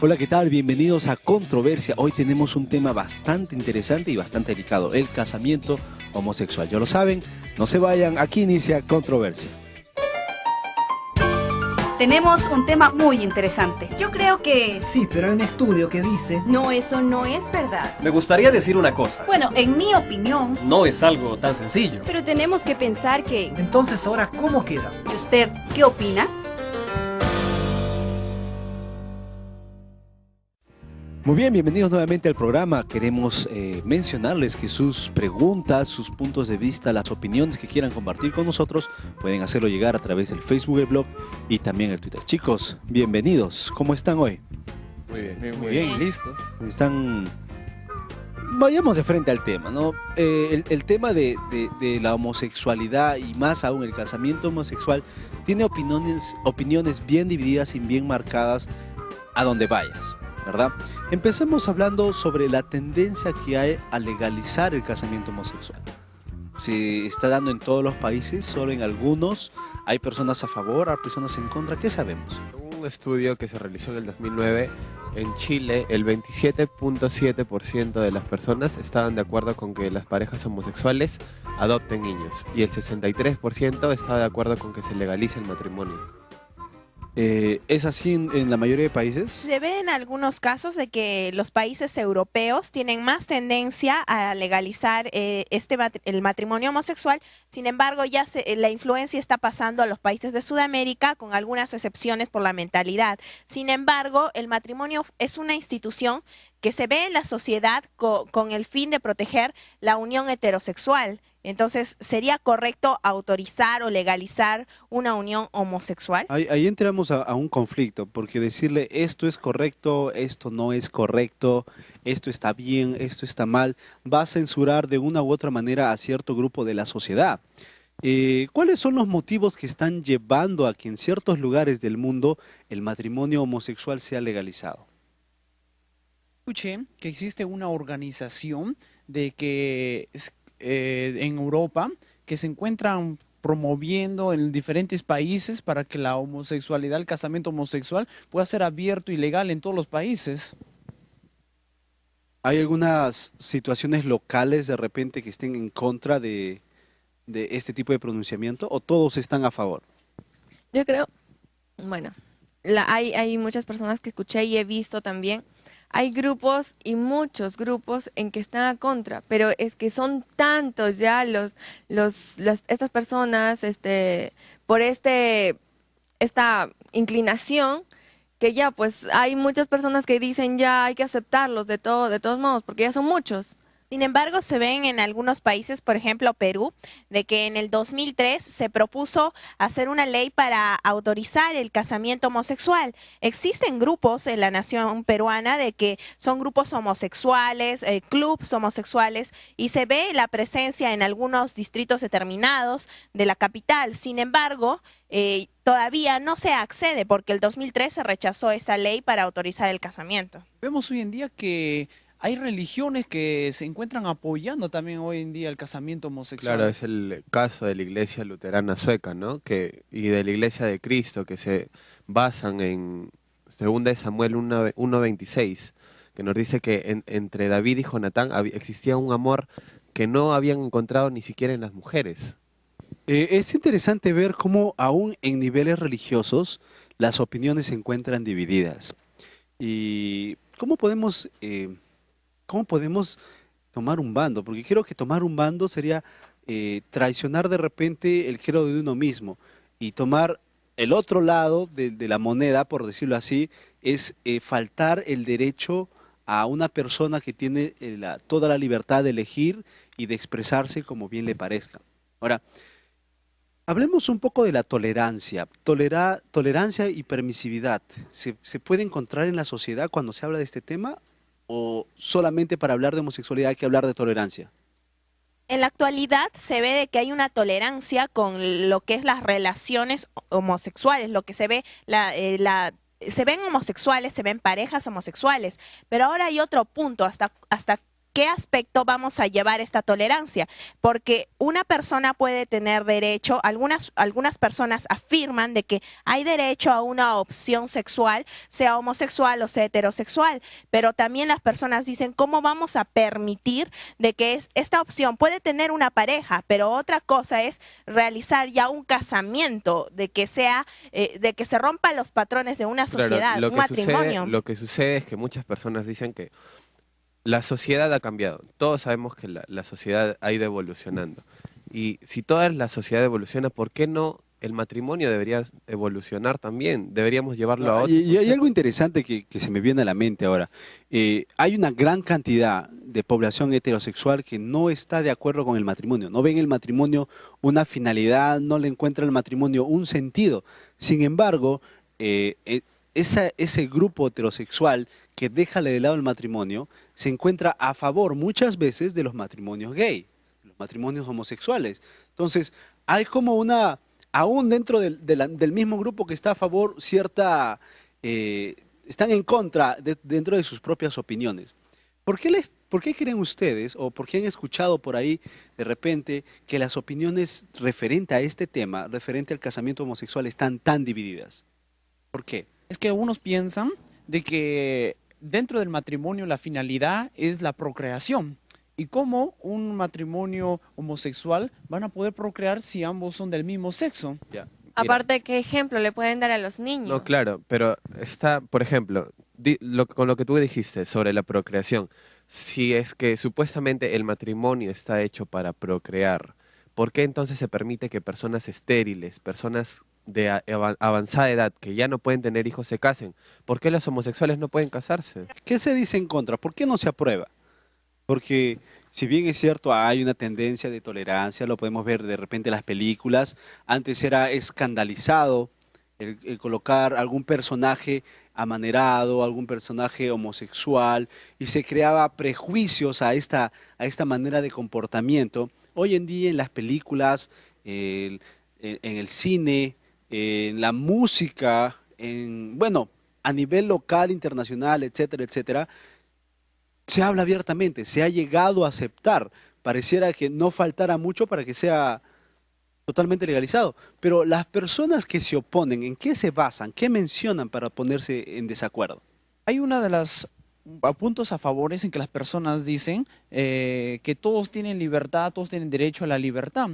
Hola, ¿qué tal? Bienvenidos a Controversia. Hoy tenemos un tema bastante interesante y bastante delicado, el casamiento homosexual. Ya lo saben, no se vayan, aquí inicia Controversia. Tenemos un tema muy interesante. Yo creo que... Sí, pero hay un estudio que dice... No, eso no es verdad. Me gustaría decir una cosa. Bueno, en mi opinión... No es algo tan sencillo. Pero tenemos que pensar que... Entonces, ¿ahora cómo queda? ¿Y usted qué opina? Muy bien, bienvenidos nuevamente al programa. Queremos mencionarles que sus preguntas, sus puntos de vista, las opiniones que quieran compartir con nosotros, pueden hacerlo llegar a través del Facebook, el blog y también el Twitter. Chicos, bienvenidos. ¿Cómo están hoy? Muy bien, listos. Están... Vayamos de frente al tema, ¿no? El tema de la homosexualidad y más aún el casamiento homosexual tiene opiniones bien divididas y bien marcadas a donde vayas, ¿verdad? Empecemos hablando sobre la tendencia que hay a legalizar el casamiento homosexual. Se está dando en todos los países, solo en algunos. Hay personas a favor, hay personas en contra. ¿Qué sabemos? Un estudio que se realizó en el 2009 en Chile, el 27.7% de las personas estaban de acuerdo con que las parejas homosexuales adopten niños y el 63% estaba de acuerdo con que se legalice el matrimonio. ¿Es así en la mayoría de países? Se ve en algunos casos de que los países europeos tienen más tendencia a legalizar el matrimonio homosexual. Sin embargo, la influencia está pasando a los países de Sudamérica, con algunas excepciones por la mentalidad. Sin embargo, el matrimonio es una institución que se ve en la sociedad con el fin de proteger la unión heterosexual. Entonces, ¿sería correcto autorizar o legalizar una unión homosexual? Ahí entramos a un conflicto, porque decirle esto es correcto, esto no es correcto, esto está bien, esto está mal, va a censurar de una u otra manera a cierto grupo de la sociedad. ¿Cuáles son los motivos que están llevando a que en ciertos lugares del mundo el matrimonio homosexual sea legalizado? Escuché que existe una organización de que en Europa que se encuentran promoviendo en diferentes países para que la homosexualidad, el casamiento homosexual pueda ser abierto y legal en todos los países. ¿Hay algunas situaciones locales de repente que estén en contra de este tipo de pronunciamiento o todos están a favor? Yo creo, bueno, hay muchas personas que escuché y he visto también. Hay grupos y muchos grupos en que están a contra, pero es que son tantos ya estas personas por esta inclinación que ya pues hay muchas personas que dicen ya hay que aceptarlos de todos modos, porque ya son muchos. Sin embargo, se ven en algunos países, por ejemplo Perú, de que en el 2003 se propuso hacer una ley para autorizar el casamiento homosexual. Existen grupos en la nación peruana de que son grupos homosexuales, clubs homosexuales, y se ve la presencia en algunos distritos determinados de la capital. Sin embargo, todavía no se accede porque el 2003 se rechazó esta ley para autorizar el casamiento. Vemos hoy en día que hay religiones que se encuentran apoyando también hoy en día el casamiento homosexual. Claro, es el caso de la Iglesia Luterana Sueca, ¿no? Y de la Iglesia de Cristo, que se basan en 2 Samuel 1:26, que nos dice que entre David y Jonatán existía un amor que no habían encontrado ni siquiera en las mujeres. Es interesante ver cómo aún en niveles religiosos las opiniones se encuentran divididas. ¿Y cómo podemos tomar un bando? Porque creo que tomar un bando sería traicionar de repente el credo de uno mismo y tomar el otro lado de la moneda, por decirlo así, es faltar el derecho a una persona que tiene toda la libertad de elegir y de expresarse como bien le parezca. Ahora, hablemos un poco de la tolerancia. Tolerancia y permisividad. ¿Se puede encontrar en la sociedad cuando se habla de este tema? ¿O solamente para hablar de homosexualidad hay que hablar de tolerancia? En la actualidad se ve de que hay una tolerancia con lo que es las relaciones homosexuales, lo que se ve, se ven homosexuales, se ven parejas homosexuales, pero ahora hay otro punto, hasta qué aspecto vamos a llevar esta tolerancia, porque una persona puede tener derecho, algunas personas afirman de que hay derecho a una opción sexual, sea homosexual o sea heterosexual, pero también las personas dicen, ¿cómo vamos a permitir de que esta opción puede tener una pareja, pero otra cosa es realizar ya un casamiento, de que se rompan los patrones de una sociedad, Claro, un matrimonio? lo que sucede es que muchas personas dicen que la sociedad ha cambiado. Todos sabemos que la sociedad ha ido evolucionando. Y si toda la sociedad evoluciona, ¿por qué no el matrimonio debería evolucionar también? Deberíamos llevarlo a otro. Y hay algo interesante que se me viene a la mente ahora. Hay una gran cantidad de población heterosexual que no está de acuerdo con el matrimonio. No ven el matrimonio una finalidad, no le encuentra el matrimonio un sentido. Sin embargo, ese grupo heterosexual que deja de lado el matrimonio se encuentra a favor muchas veces de los matrimonios gay, de los matrimonios homosexuales. Entonces, hay como aún dentro del mismo grupo que está a favor, están en contra dentro de sus propias opiniones. ¿Por qué creen ustedes, o por qué han escuchado por ahí de repente que las opiniones referente a este tema, referente al casamiento homosexual, están tan divididas? ¿Por qué? Es que unos piensan de que dentro del matrimonio la finalidad es la procreación. ¿Y cómo un matrimonio homosexual van a poder procrear si ambos son del mismo sexo? Ya, mira. Aparte, ¿qué ejemplo le pueden dar a los niños? No, claro, pero está, por ejemplo, con lo que tú dijiste sobre la procreación, si es que supuestamente el matrimonio está hecho para procrear, ¿por qué entonces se permite que personas estériles, personas de avanzada edad, que ya no pueden tener hijos, se casen? ¿Por qué los homosexuales no pueden casarse? ¿Qué se dice en contra? ¿Por qué no se aprueba? Porque si bien es cierto, hay una tendencia de tolerancia, lo podemos ver de repente en las películas, antes era escandalizado el colocar algún personaje amanerado, algún personaje homosexual, y se creaba prejuicios a esta manera de comportamiento. Hoy en día en las películas, en el cine, en la música, bueno, a nivel local, internacional, etcétera, etcétera, se habla abiertamente, se ha llegado a aceptar. Pareciera que no faltara mucho para que sea totalmente legalizado. Pero las personas que se oponen, ¿en qué se basan? ¿Qué mencionan para ponerse en desacuerdo? Hay una de las puntos a favores en que las personas dicen que todos tienen libertad, todos tienen derecho a la libertad,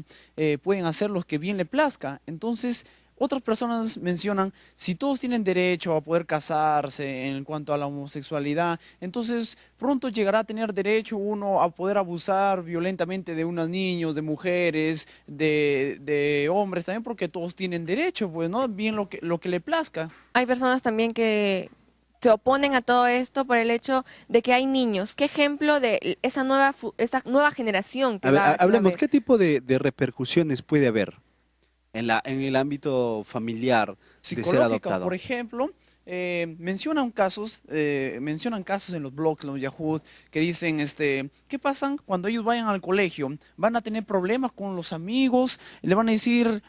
pueden hacer lo que bien le plazca. Entonces, otras personas mencionan, si todos tienen derecho a poder casarse en cuanto a la homosexualidad, entonces pronto llegará a tener derecho uno a poder abusar violentamente de unos niños, de mujeres, de hombres también, porque todos tienen derecho, pues, ¿no? Bien lo que le plazca. Hay personas también que se oponen a todo esto por el hecho de que hay niños. ¿Qué ejemplo de esa nueva generación que hablemos, ¿qué tipo de repercusiones puede haber en el ámbito familiar de ser adoptado? Por ejemplo, mencionan casos en los blogs, en los Yahoo, que dicen, ¿qué pasa cuando ellos vayan al colegio? ¿Van a tener problemas con los amigos? ¿Le van a decir,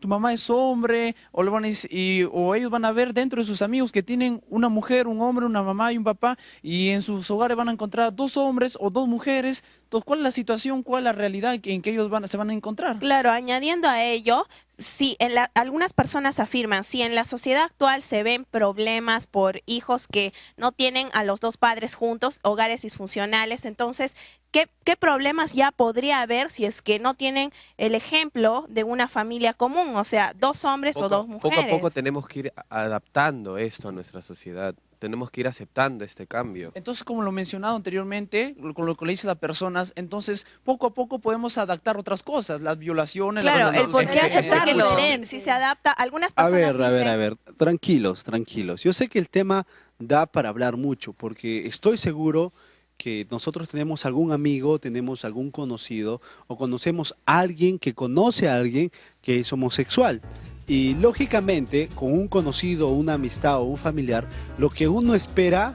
tu mamá es hombre? O ellos van a ver dentro de sus amigos que tienen una mujer, un hombre, una mamá y un papá, y en sus hogares van a encontrar 2 hombres o 2 mujeres. Entonces, ¿cuál es la situación, cuál es la realidad en que ellos se van a encontrar? Claro, añadiendo a ello, si algunas personas afirman, si en la sociedad actual se ven problemas por hijos que no tienen a los 2 padres juntos, hogares disfuncionales, entonces, ¿qué problemas ya podría haber si es que no tienen el ejemplo de una familia común? O sea, 2 hombres o 2 mujeres. Poco a poco tenemos que ir adaptando esto a nuestra sociedad. Tenemos que ir aceptando este cambio. Entonces, como lo mencionado anteriormente, con lo que le dice las personas, entonces poco a poco podemos adaptar otras cosas, las violaciones. Claro, el por qué aceptarlo. Si se adapta, algunas personas A ver, tranquilos. Yo sé que el tema da para hablar mucho, porque estoy seguro que nosotros tenemos algún amigo, tenemos algún conocido, o conocemos a alguien que conoce a alguien que es homosexual. Y lógicamente, con un conocido, una amistad o un familiar, lo que uno espera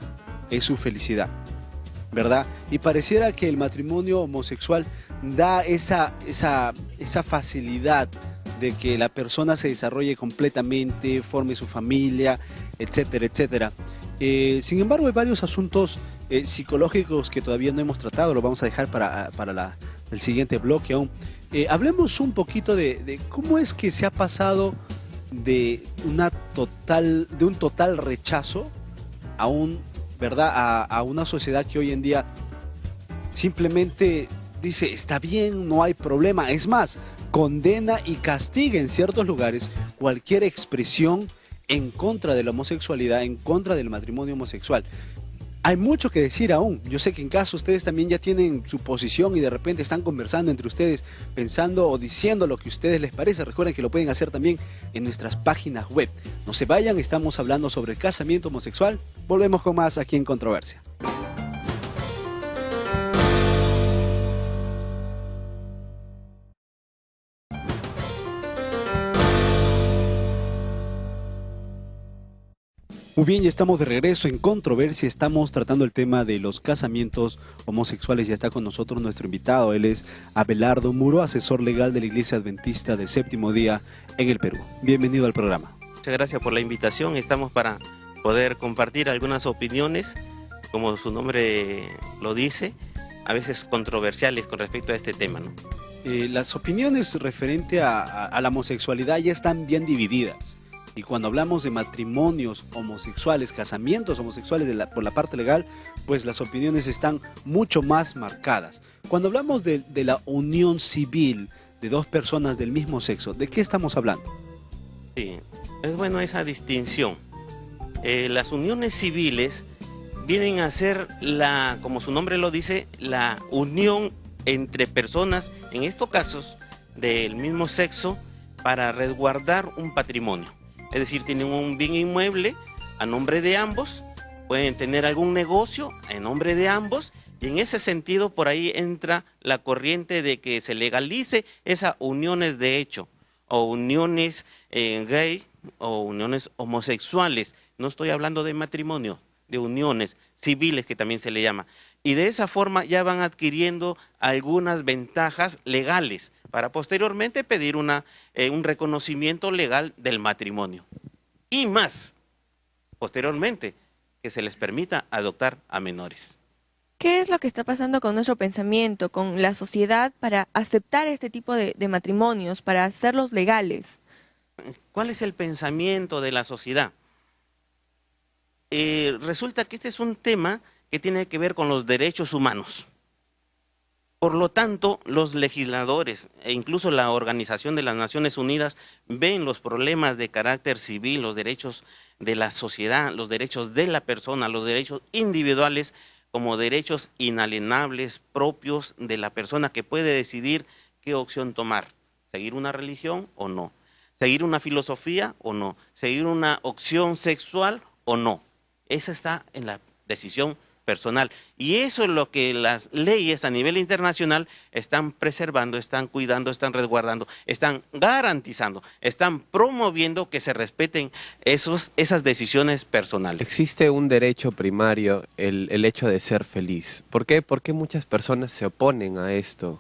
es su felicidad, ¿verdad? Y pareciera que el matrimonio homosexual da esa facilidad de que la persona se desarrolle completamente, forme su familia, etcétera, etcétera. Sin embargo, hay varios asuntos psicológicos que todavía no hemos tratado, lo vamos a dejar para el siguiente bloque aún. Hablemos un poquito de cómo es que se ha pasado de un total rechazo a una sociedad que hoy en día simplemente dice, está bien, no hay problema. Es más, condena y castiga en ciertos lugares cualquier expresión en contra de la homosexualidad, en contra del matrimonio homosexual. Hay mucho que decir aún. Yo sé que en caso ustedes también ya tienen su posición y de repente están conversando entre ustedes, pensando o diciendo lo que a ustedes les parece. Recuerden que lo pueden hacer también en nuestras páginas web. No se vayan, estamos hablando sobre el casamiento homosexual. Volvemos con más aquí en Controversia. Muy bien, ya estamos de regreso en Controversia. Estamos tratando el tema de los casamientos homosexuales. Ya está con nosotros nuestro invitado. Él es Abelardo Muro, asesor legal de la Iglesia Adventista del Séptimo Día en el Perú. Bienvenido al programa. Muchas gracias por la invitación. Estamos para poder compartir algunas opiniones, como su nombre lo dice, a veces controversiales con respecto a este tema, ¿no? Las opiniones referente a la homosexualidad ya están bien divididas. Y cuando hablamos de matrimonios homosexuales, casamientos homosexuales por la parte legal, pues las opiniones están mucho más marcadas. Cuando hablamos de la unión civil de dos personas del mismo sexo, ¿de qué estamos hablando? Sí, es bueno esa distinción. Las uniones civiles vienen a ser, como su nombre lo dice, la unión entre personas, en estos casos, del mismo sexo, para resguardar un patrimonio. Es decir, tienen un bien inmueble a nombre de ambos, pueden tener algún negocio en nombre de ambos, y en ese sentido por ahí entra la corriente de que se legalice esas uniones de hecho, o uniones gay, o uniones homosexuales. No estoy hablando de matrimonio, de uniones civiles que también se le llama. Y de esa forma ya van adquiriendo algunas ventajas legales para posteriormente pedir un reconocimiento legal del matrimonio. Y más, posteriormente, que se les permita adoptar a menores. ¿Qué es lo que está pasando con nuestro pensamiento, con la sociedad para aceptar este tipo de matrimonios, para hacerlos legales? ¿Cuál es el pensamiento de la sociedad? Resulta que este es un tema que tiene que ver con los derechos humanos. Por lo tanto, los legisladores e incluso la Organización de las Naciones Unidas ven los problemas de carácter civil, los derechos de la sociedad, los derechos de la persona, los derechos individuales como derechos inalienables propios de la persona que puede decidir qué opción tomar, seguir una religión o no, seguir una filosofía o no, seguir una opción sexual o no. Esa está en la decisión personal. Y eso es lo que las leyes a nivel internacional están preservando, están cuidando, están resguardando, están garantizando, están promoviendo que se respeten esas decisiones personales. Existe un derecho primario, el hecho de ser feliz. ¿Por qué? ¿Por qué muchas personas se oponen a esto?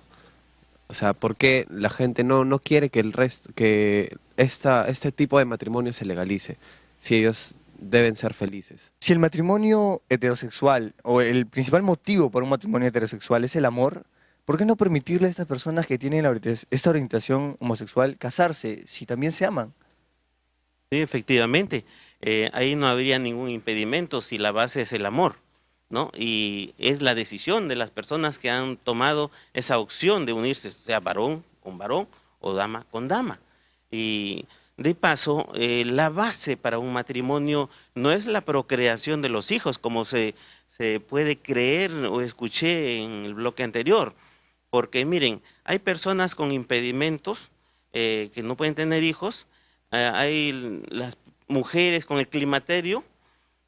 O sea, ¿por qué la gente no quiere que este tipo de matrimonio se legalice? Si ellos deben ser felices. Si el matrimonio heterosexual o el principal motivo para un matrimonio heterosexual es el amor, ¿por qué no permitirle a estas personas que tienen esta orientación homosexual casarse si también se aman? Sí, efectivamente, ahí no habría ningún impedimento si la base es el amor, ¿no? Y es la decisión de las personas que han tomado esa opción de unirse, sea varón con varón o dama con dama. Y de paso, la base para un matrimonio no es la procreación de los hijos, como se puede creer o escuché en el bloque anterior. Porque miren, hay personas con impedimentos que no pueden tener hijos, hay las mujeres con el climaterio,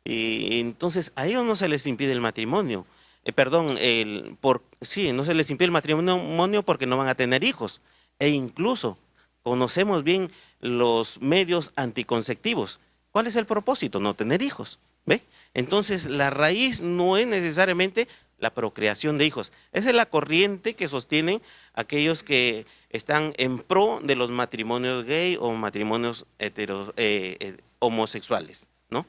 y entonces a ellos no se les impide el matrimonio. No se les impide el matrimonio porque no van a tener hijos. E incluso conocemos bien los medios anticonceptivos. ¿Cuál es el propósito? No tener hijos. ¿Ve? Entonces la raíz no es necesariamente la procreación de hijos. Esa es la corriente que sostienen aquellos que están en pro de los matrimonios gay o matrimonios homosexuales, ¿no?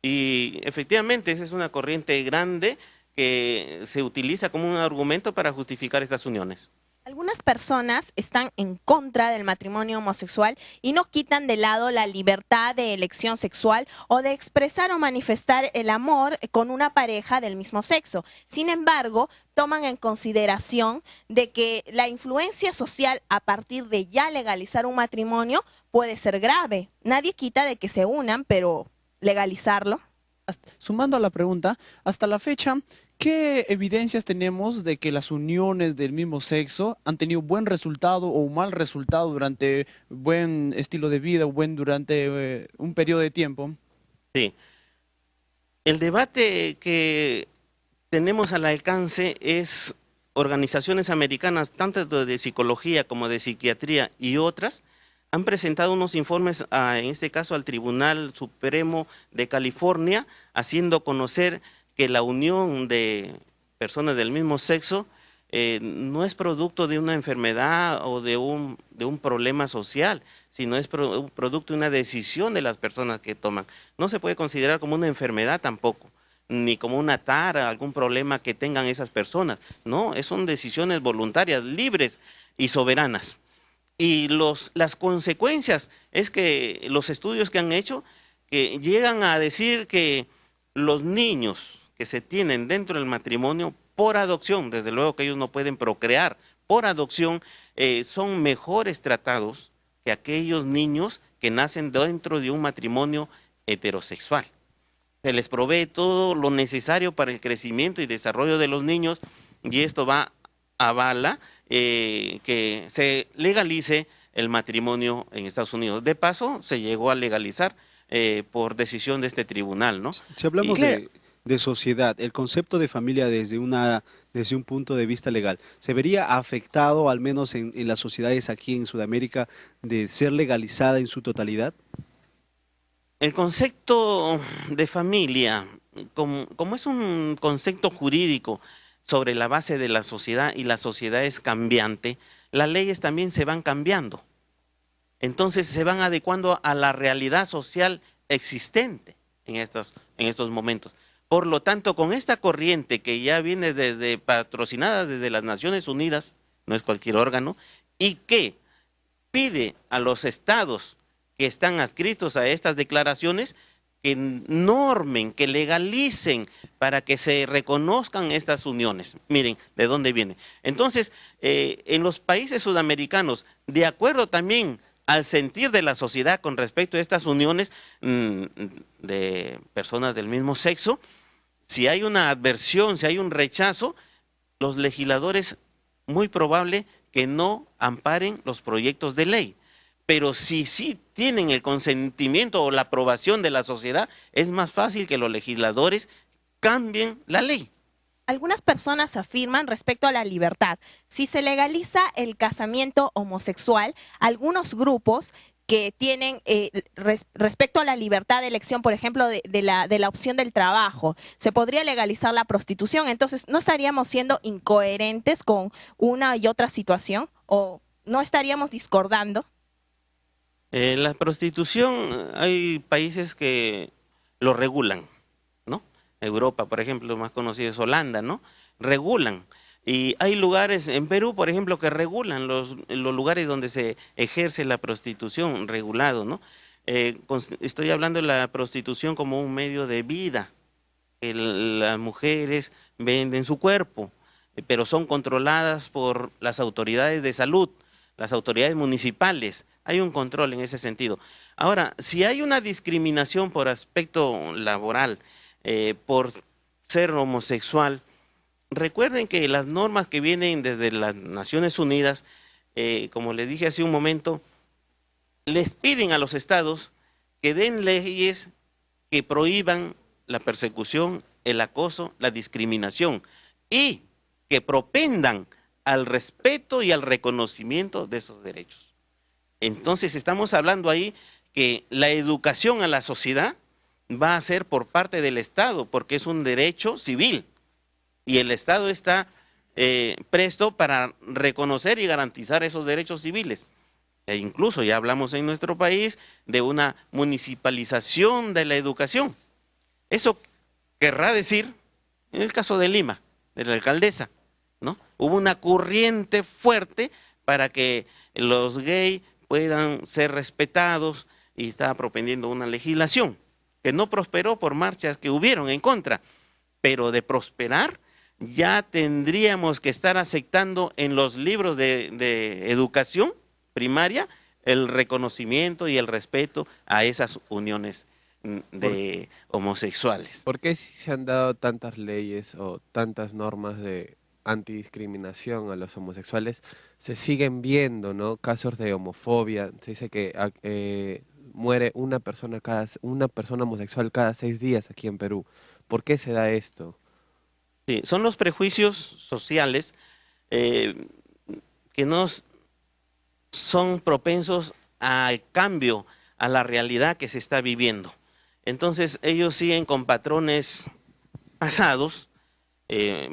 Y efectivamente esa es una corriente grande que se utiliza como un argumento para justificar estas uniones. Algunas personas están en contra del matrimonio homosexual y no quitan de lado la libertad de elección sexual o de expresar o manifestar el amor con una pareja del mismo sexo. Sin embargo, toman en consideración de que la influencia social a partir de ya legalizar un matrimonio puede ser grave. Nadie quita de que se unan, pero legalizarlo. Sumando a la pregunta, hasta la fecha, ¿qué evidencias tenemos de que las uniones del mismo sexo han tenido buen resultado o mal resultado durante buen estilo de vida o durante un periodo de tiempo? Sí. El debate que tenemos al alcance es organizaciones americanas, tanto de psicología como de psiquiatría y otras, han presentado unos informes, en este caso al Tribunal Supremo de California, haciendo conocer que la unión de personas del mismo sexo no es producto de una enfermedad o de un problema social, sino es producto de una decisión de las personas que toman. No se puede considerar como una enfermedad tampoco, ni como una tara, algún problema que tengan esas personas. No, son decisiones voluntarias, libres y soberanas. Y las consecuencias es que los estudios que han hecho que llegan a decir que los niños que se tienen dentro del matrimonio por adopción, desde luego que ellos no pueden procrear, por adopción son mejores tratados que aquellos niños que nacen dentro de un matrimonio heterosexual. Se les provee todo lo necesario para el crecimiento y desarrollo de los niños y esto avala que se legalice el matrimonio en Estados Unidos. De paso, se llegó a legalizar por decisión de este tribunal, ¿no? Si hablamos de sociedad, el concepto de familia desde un punto de vista legal, ¿se vería afectado, al menos en las sociedades aquí en Sudamérica, de ser legalizada en su totalidad? El concepto de familia, como es un concepto jurídico sobre la base de la sociedad y la sociedad es cambiante, las leyes también se van cambiando. Entonces se van adecuando a la realidad social existente en estos momentos. Por lo tanto, con esta corriente que ya viene patrocinada desde las Naciones Unidas, no es cualquier órgano, y que pide a los estados que están adscritos a estas declaraciones que normen, que legalicen para que se reconozcan estas uniones. Miren, ¿de dónde viene? Entonces, en los países sudamericanos, de acuerdo también al sentir de la sociedad con respecto a estas uniones de personas del mismo sexo, si hay una adversión, si hay un rechazo, los legisladores muy probable que no amparen los proyectos de ley. Pero si sí tienen el consentimiento o la aprobación de la sociedad, es más fácil que los legisladores cambien la ley. Algunas personas afirman respecto a la libertad, si se legaliza el casamiento homosexual, algunos grupos que tienen respecto a la libertad de elección, por ejemplo, de la opción del trabajo, se podría legalizar la prostitución. Entonces, ¿no estaríamos siendo incoherentes con una y otra situación? ¿O no estaríamos discordando? La prostitución, hay países que lo regulan, ¿no? Europa, por ejemplo, lo más conocido es Holanda, ¿no? Regulan. Y hay lugares, en Perú, por ejemplo, que regulan los lugares donde se ejerce la prostitución, regulado, ¿no? Estoy hablando de la prostitución como un medio de vida. Las mujeres venden su cuerpo, pero son controladas por las autoridades de salud, las autoridades municipales. Hay un control en ese sentido. Ahora, si hay una discriminación por aspecto laboral, por ser homosexual, recuerden que las normas que vienen desde las Naciones Unidas, como les dije hace un momento, les piden a los estados que den leyes que prohíban la persecución, el acoso, la discriminación y que propendan al respeto y al reconocimiento de esos derechos. Entonces estamos hablando ahí que la educación a la sociedad va a ser por parte del Estado, porque es un derecho civil y el Estado está presto para reconocer y garantizar esos derechos civiles. E incluso ya hablamos en nuestro país de una municipalización de la educación. Eso querrá decir En el caso de Lima, de la alcaldesa, ¿no? Hubo una corriente fuerte para que los gays puedan ser respetados y estaba propendiendo una legislación que no prosperó por marchas que hubieron en contra, pero de prosperar ya tendríamos que estar aceptando en los libros de educación primaria el reconocimiento y el respeto a esas uniones de homosexuales. ¿Por qué si se han dado tantas leyes o tantas normas de antidiscriminación a los homosexuales, se siguen viendo, ¿no?, casos de homofobia? Se dice que muere una persona homosexual cada 6 días aquí en Perú. ¿Por qué se da esto? Sí, son los prejuicios sociales que nos son propensos al cambio, a la realidad que se está viviendo. Entonces ellos siguen con patrones pasados,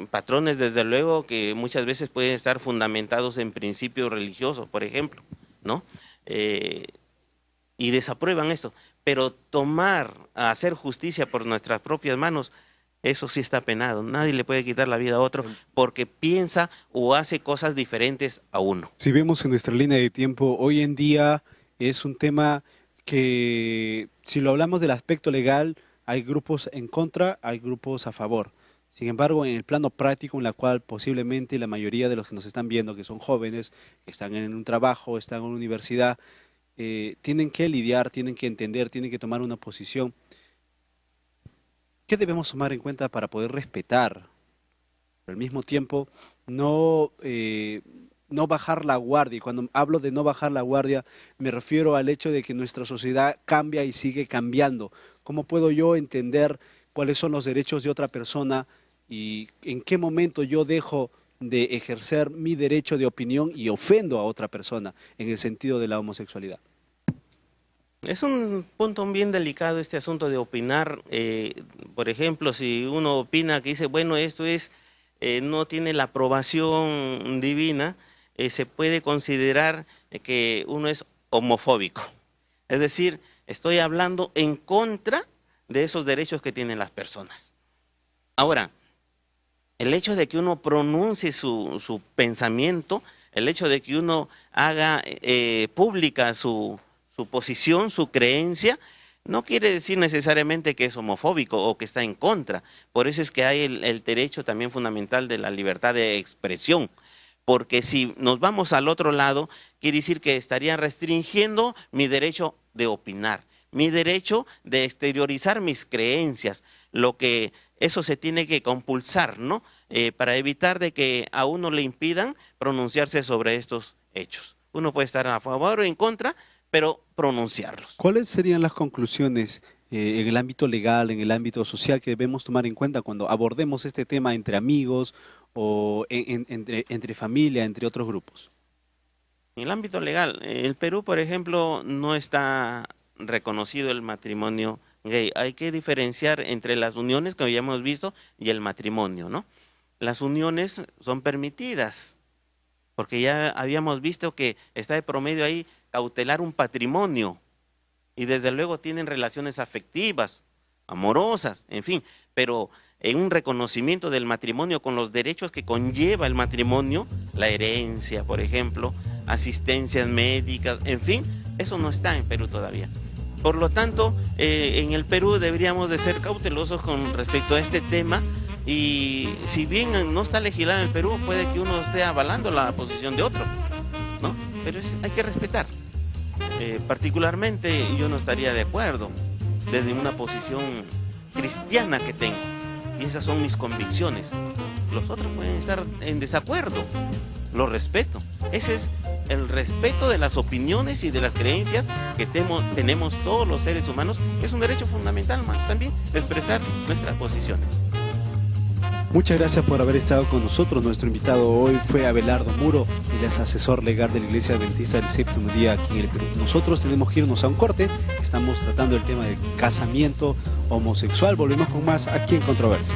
patrones desde luego que muchas veces pueden estar fundamentados en principios religiosos, por ejemplo, ¿no? Y desaprueban esto, pero hacer justicia por nuestras propias manos, eso sí está penado. Nadie le puede quitar la vida a otro porque piensa o hace cosas diferentes a uno. Si vemos en nuestra línea de tiempo, hoy en día es un tema que, si lo hablamos del aspecto legal, hay grupos en contra, hay grupos a favor. Sin embargo, en el plano práctico, en la cual posiblemente la mayoría de los que nos están viendo, que son jóvenes, que están en un trabajo, están en una universidad, tienen que lidiar, tienen que entender, tienen que tomar una posición. ¿Qué debemos tomar en cuenta para poder respetar? Pero al mismo tiempo, no bajar la guardia. Y cuando hablo de no bajar la guardia, me refiero al hecho de que nuestra sociedad cambia y sigue cambiando. ¿Cómo puedo yo entender cuáles son los derechos de otra persona y en qué momento yo dejo de ejercer mi derecho de opinión y ofendo a otra persona en el sentido de la homosexualidad? Es un punto bien delicado este asunto de opinar. Por ejemplo, si uno opina que dice, bueno, esto no tiene la aprobación divina, se puede considerar que uno es homofóbico. Es decir, estoy hablando en contra de esos derechos que tienen las personas. Ahora, el hecho de que uno pronuncie su pensamiento, el hecho de que uno haga pública su posición, su creencia, no quiere decir necesariamente que es homofóbico o que está en contra. Por eso es que hay el derecho también fundamental de la libertad de expresión. Porque si nos vamos al otro lado, quiere decir que estaría restringiendo mi derecho de opinar, mi derecho de exteriorizar mis creencias, lo que eso se tiene que compulsar, ¿no? Para evitar de que a uno le impidan pronunciarse sobre estos hechos. Uno puede estar a favor o en contra, pero pronunciarlos. ¿Cuáles serían las conclusiones en el ámbito legal, en el ámbito social que debemos tomar en cuenta cuando abordemos este tema entre amigos o entre familia, entre otros grupos? En el ámbito legal, el Perú, por ejemplo, no está reconocido el matrimonio gay. Hay que diferenciar entre las uniones, como ya hemos visto, y el matrimonio, ¿no? Las uniones son permitidas, porque ya habíamos visto que está de promedio ahí cautelar un patrimonio, y desde luego tienen relaciones afectivas, amorosas, en fin, pero en un reconocimiento del matrimonio con los derechos que conlleva el matrimonio, la herencia, por ejemplo, asistencias médicas, en fin, eso no está en Perú todavía. Por lo tanto, en el Perú deberíamos de ser cautelosos con respecto a este tema, y si bien no está legislado en el Perú, puede que uno esté avalando la posición de otro, ¿no? Pero hay que respetar. Particularmente yo no estaría de acuerdo desde una posición cristiana que tengo, y esas son mis convicciones. Los otros pueden estar en desacuerdo, lo respeto. Ese es el respeto de las opiniones y de las creencias que tenemos todos los seres humanos, que es un derecho fundamental también de expresar nuestras posiciones. Muchas gracias por haber estado con nosotros. Nuestro invitado hoy fue Abelardo Muro, él es asesor legal de la Iglesia Adventista del Séptimo Día aquí en el Perú. Nosotros tenemos que irnos a un corte, estamos tratando el tema del casamiento homosexual. Volvemos con más aquí en Controversia.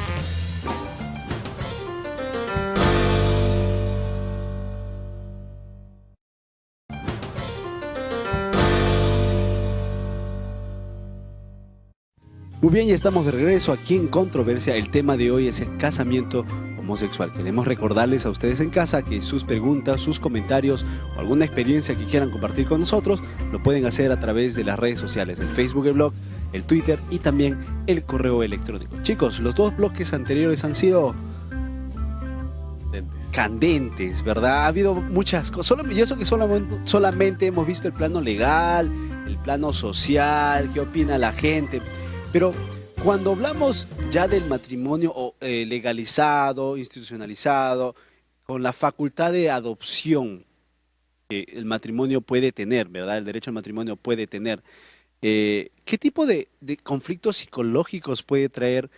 Muy bien, ya estamos de regreso aquí en Controversia. El tema de hoy es el casamiento homosexual. Queremos recordarles a ustedes en casa que sus preguntas, sus comentarios o alguna experiencia que quieran compartir con nosotros lo pueden hacer a través de las redes sociales, el Facebook, el blog, el Twitter y también el correo electrónico. Chicos, los dos bloques anteriores han sido candentes, ¿verdad? Ha habido muchas cosas, y eso que solamente hemos visto el plano legal, el plano social, qué opina la gente, pero cuando hablamos ya del matrimonio legalizado, institucionalizado, con la facultad de adopción que el matrimonio puede tener, ¿verdad? El derecho al matrimonio puede tener, ¿qué tipo de conflictos psicológicos puede traer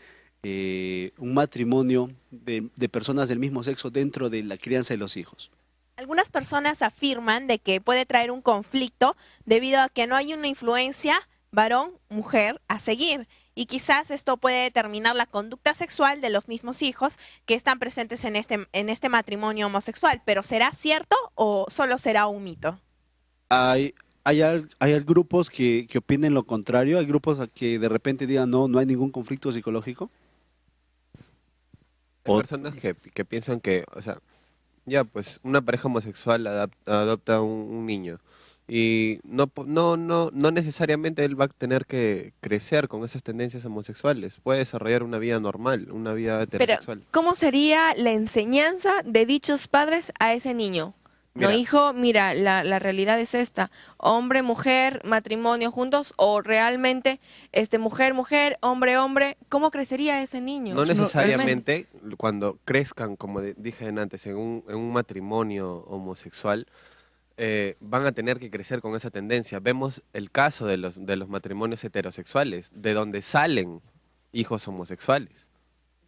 un matrimonio de personas del mismo sexo dentro de la crianza de los hijos? Algunas personas afirman de que puede traer un conflicto debido a que no hay una influencia varón-mujer a seguir. Y quizás esto puede determinar la conducta sexual de los mismos hijos que están presentes en este matrimonio homosexual. ¿Pero será cierto o solo será un mito? Hay grupos que opinen lo contrario, hay grupos que de repente digan no hay ningún conflicto psicológico. Hay personas que piensan que, o sea, ya pues una pareja homosexual adopta un niño y no necesariamente él va a tener que crecer con esas tendencias homosexuales, puede desarrollar una vida normal, una vida heterosexual. Pero, ¿cómo sería la enseñanza de dichos padres a ese niño? Mira, no, hijo, mira, la realidad es esta, hombre, mujer, matrimonio juntos, o realmente mujer, mujer, hombre, hombre, ¿cómo crecería ese niño? No necesariamente cuando crezcan, como dije antes, en un matrimonio homosexual, van a tener que crecer con esa tendencia. Vemos el caso de los matrimonios heterosexuales, de donde salen hijos homosexuales.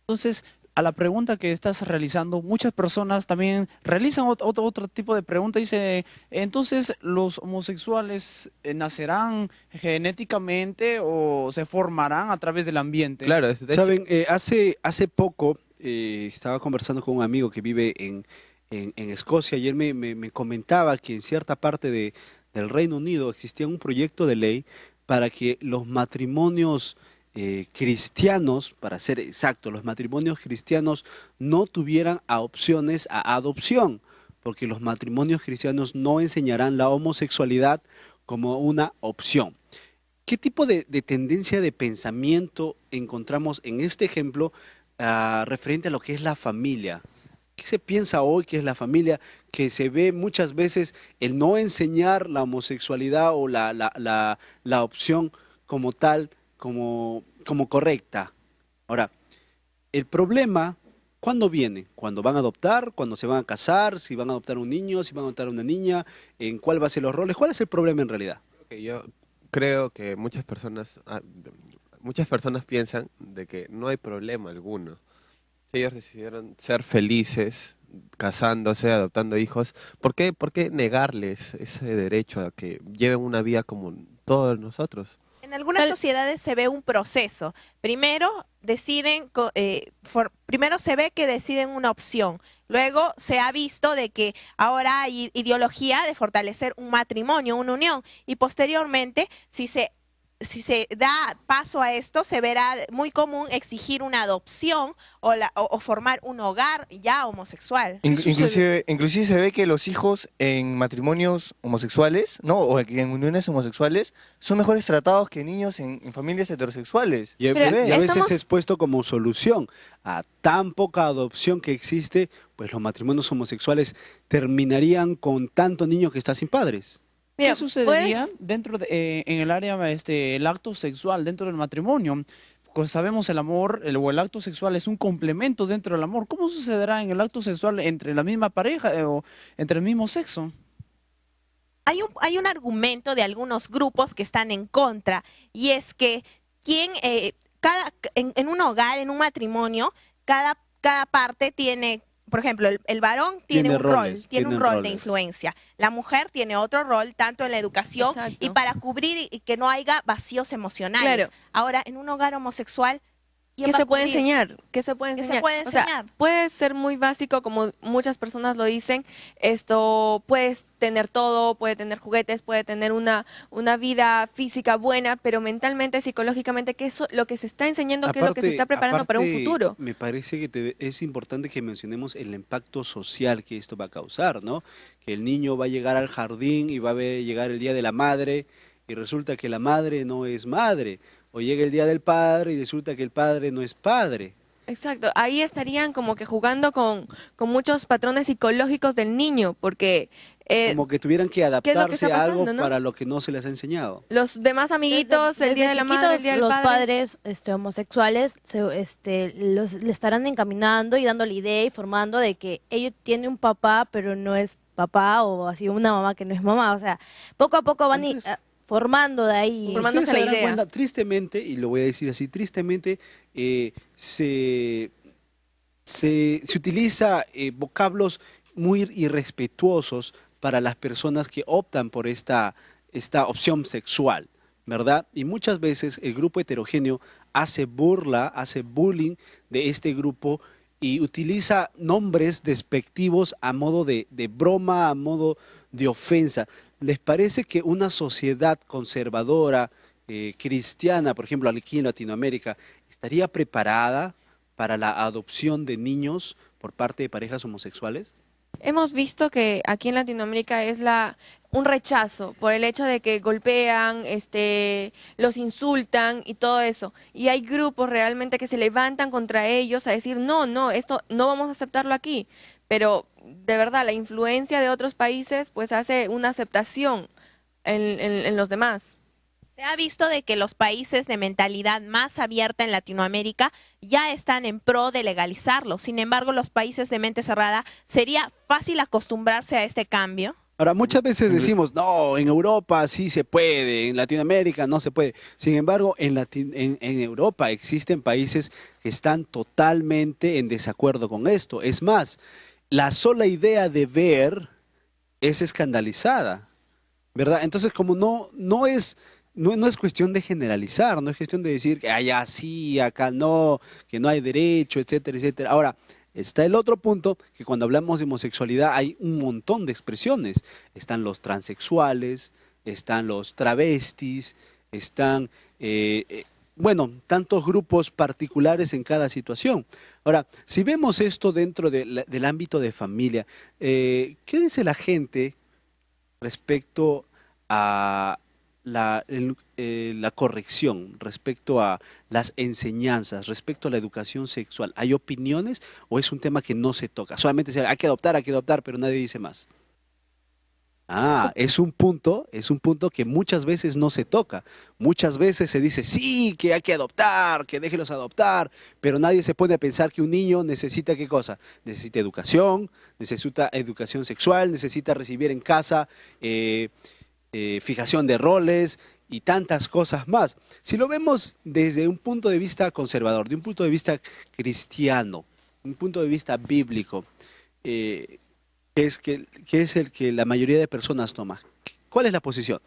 Entonces, a la pregunta que estás realizando, muchas personas también realizan otro tipo de pregunta. Dice, entonces, ¿los homosexuales nacerán genéticamente o se formarán a través del ambiente? Claro, saben, hace poco estaba conversando con un amigo que vive en Escocia y él me comentaba que en cierta parte del Reino Unido existía un proyecto de ley para que los matrimonios cristianos, para ser exacto, los matrimonios cristianos no tuvieran opciones a adopción, porque los matrimonios cristianos no enseñarán la homosexualidad como una opción. ¿Qué tipo de tendencia de pensamiento encontramos en este ejemplo referente a lo que es la familia? ¿Qué se piensa hoy que es la familia? Que se ve muchas veces el no enseñar la homosexualidad o la opción como tal, como correcta. Ahora, el problema, ¿cuándo viene? ¿Cuándo van a adoptar? ¿Cuándo se van a casar? ¿Si van a adoptar un niño? ¿Si van a adoptar una niña? ¿En cuál va a ser los roles? ¿Cuál es el problema en realidad? Yo creo que muchas personas piensan de que no hay problema alguno. Si ellos decidieron ser felices, casándose, adoptando hijos, ¿por qué negarles ese derecho a que lleven una vida como todos nosotros? En algunas sociedades se ve un proceso. Primero se ve que deciden una opción. Luego se ha visto de que ahora hay ideología de fortalecer un matrimonio, una unión. Y posteriormente, si se da paso a esto, se verá muy común exigir una adopción o formar un hogar ya homosexual. Inclusive se ve que los hijos en matrimonios homosexuales, ¿no? O en uniones homosexuales, son mejores tratados que niños en familias heterosexuales. Y a veces es puesto como solución a tan poca adopción que existe, pues los matrimonios homosexuales terminarían con tanto niño que está sin padres. Mira, ¿qué sucedería dentro en el área el acto sexual dentro del matrimonio? Pues sabemos el amor o el acto sexual es un complemento dentro del amor. ¿Cómo sucederá en el acto sexual entre la misma pareja o entre el mismo sexo? Hay un argumento de algunos grupos que están en contra y es que en un hogar, en un matrimonio, cada parte tiene. Por ejemplo, el varón tiene un rol de influencia. La mujer tiene otro rol, tanto en la educación y para cubrir y que no haya vacíos emocionales. Claro. Ahora, en un hogar homosexual, ¿quién ¿Qué va a se puede cubrir? enseñar? ¿Qué se puede ¿Qué enseñar? se puede O sea, enseñar? puede ser muy básico, como muchas personas lo dicen. Esto, puedes tener todo, puede tener juguetes, puede tener una vida física buena, pero mentalmente, psicológicamente, ¿qué es lo que se está enseñando? ¿Qué es lo que se está preparando para un futuro? Me parece que es importante que mencionemos el impacto social que esto va a causar, ¿no? Que el niño va a llegar al jardín y va a llegar el Día de la Madre y resulta que la madre no es madre. O llega el Día del Padre y resulta que el padre no es padre. Exacto, ahí estarían como que jugando con muchos patrones psicológicos del niño, porque Como que tuvieran que ¿qué es lo que adaptarse está a algo pasando, no? para lo que no se les ha enseñado. los demás amiguitos, el Día de la Madre, el Día del los Padre. padres homosexuales le estarán encaminando y dándole idea y formando de que ellos tienen un papá, pero no es papá, o así una mamá que no es mamá. O sea, poco a poco van formando de ahí. Ustedes se darán cuenta, tristemente, y lo voy a decir así, tristemente, se utiliza vocablos muy irrespetuosos para las personas que optan por esta opción sexual, ¿verdad? Y muchas veces el grupo heterogéneo hace burla, hace bullying de este grupo y utiliza nombres despectivos a modo de broma, a modo de ofensa. ¿Les parece que una sociedad conservadora, cristiana, por ejemplo, aquí en Latinoamérica, estaría preparada para la adopción de niños por parte de parejas homosexuales? Hemos visto que aquí en Latinoamérica es un rechazo por el hecho de que golpean, los insultan y todo eso. Y hay grupos realmente que se levantan contra ellos a decir, no, esto no vamos a aceptarlo aquí. Pero de verdad, la influencia de otros países pues hace una aceptación en los demás. Se ha visto de que los países de mentalidad más abierta en Latinoamérica ya están en pro de legalizarlo. Sin embargo, los países de mente cerrada, ¿sería fácil acostumbrarse a este cambio? Ahora, muchas veces decimos, no, en Europa sí se puede, en Latinoamérica no se puede. Sin embargo, en Europa existen países que están totalmente en desacuerdo con esto. Es más, la sola idea de ver es escandalizada, ¿verdad? Entonces, como no es cuestión de generalizar, no es cuestión de decir que allá sí, acá no, que no hay derecho, etcétera, etcétera. Ahora, está el otro punto, que cuando hablamos de homosexualidad hay un montón de expresiones. Están los transexuales, están los travestis, están, tantos grupos particulares en cada situación. Ahora, si vemos esto dentro del ámbito de familia, ¿qué dice la gente respecto a la corrección, respecto a las enseñanzas, respecto a la educación sexual? ¿Hay opiniones o es un tema que no se toca? Solamente hay que adoptar, pero nadie dice más. Es un punto que muchas veces no se toca. Muchas veces se dice, sí, que hay que adoptar, que déjenlos adoptar, pero nadie se pone a pensar que un niño necesita ¿qué cosa? Necesita educación sexual, necesita recibir en casa fijación de roles y tantas cosas más. Si lo vemos desde un punto de vista conservador, de un punto de vista cristiano, un punto de vista bíblico, que es el que la mayoría de personas toma. ¿Cuál es la posición?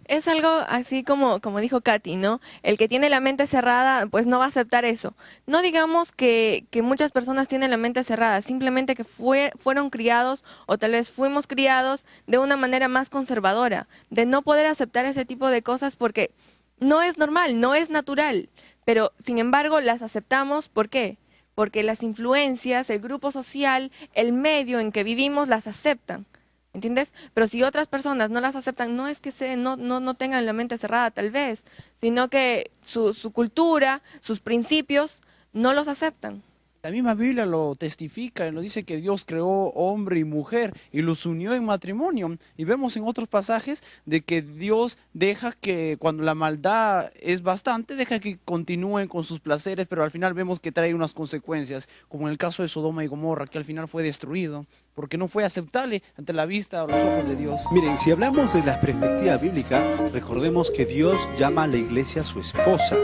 Es algo así como dijo Katy, ¿no? El que tiene la mente cerrada, pues no va a aceptar eso. No digamos que muchas personas tienen la mente cerrada, simplemente que fueron criados o tal vez fuimos criados de una manera más conservadora, de no poder aceptar ese tipo de cosas porque no es normal, no es natural. Pero, sin embargo, las aceptamos, ¿por qué? Porque las influencias, el grupo social, el medio en que vivimos las aceptan. ¿Entiendes? Pero si otras personas no las aceptan, no es que no tengan la mente cerrada tal vez, sino que su cultura, sus principios, no los aceptan. La misma Biblia lo testifica, lo dice que Dios creó hombre y mujer y los unió en matrimonio. Y vemos en otros pasajes de que Dios deja que cuando la maldad es bastante, deja que continúen con sus placeres, pero al final vemos que trae unas consecuencias, como en el caso de Sodoma y Gomorra, que al final fue destruido, porque no fue aceptable ante la vista o los ojos de Dios. Miren, si hablamos de la perspectiva bíblica, recordemos que Dios llama a la iglesia su esposa.